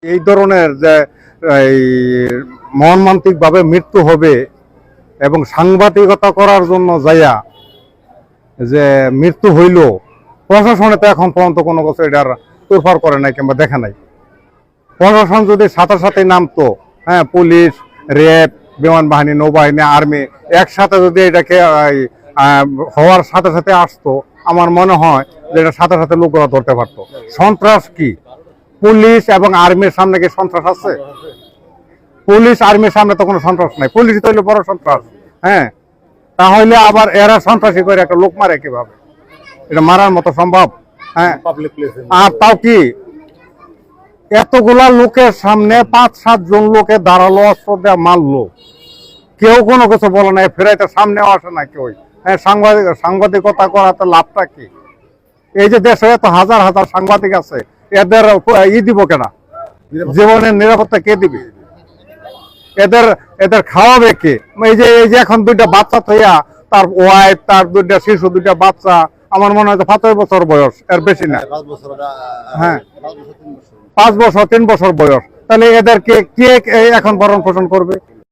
এই ধরনের যে এই মর্মান্তিকভাবে মৃত্যু হবে এবং সাংবাদিকতা করার জন্য যাইয়া যে মৃত্যু হইল, প্রশাসনে তো এখন পর্যন্ত কোনো কিছু এটার তোড়ফাড় করে নাই কিংবা দেখে নাই। প্রশাসন যদি সাথে সাথে নামতো, হ্যাঁ, পুলিশ, র্যাব, বিমান বাহিনী, নৌবাহিনী, আর্মি একসাথে যদি এটাকে হওয়ার সাথে সাথে আসতো, আমার মনে হয় যে এটা সাথে সাথে লোকরা ধরতে পারতো। সন্ত্রাস কি পুলিশ এবং আর্মির সামনে কি সন্ত্রাস আছে? পুলিশ আর্মির সামনে তো কোনো সন্ত্রাস নাই, পুলিশ তো হইলে বড় সন্ত্রাস। হ্যাঁ, তাহলে আবার এরা সন্ত্রাসী করে একটা লোক মারে কিভাবে? এটা মারার মতো সম্ভব? হ্যাঁ, আর তাও কি এতগুলা লোকের সামনে 5-7 জন লোকে দাঁড়ালো, অস্ত্র দেওয়া মারলো, কেউ কোনো কিছু বলে নাই, ফেরাইতে সামনেও আসে না কেউ। হ্যাঁ, সাংবাদিকতা করাতে লাভটা কি? এই যে দেশে এত হাজার হাজার সাংবাদিক আছে, এদের দিব কেনা? জীবনের নিরাপত্তা কে দিবে? এদের এদের খাওয়াবে কে? এই যে এখন 2টা বাচ্চা থইয়া, তার ওয়াইফ, তার 2টা শিশু, 2টা বাচ্চা, আমার মনে হয় 5 বছর বয়স, এর বেশি না। হ্যাঁ, 5 বছর 3 বছর বয়স। তাহলে এদেরকে কে এখন ভরণ পোষণ করবে?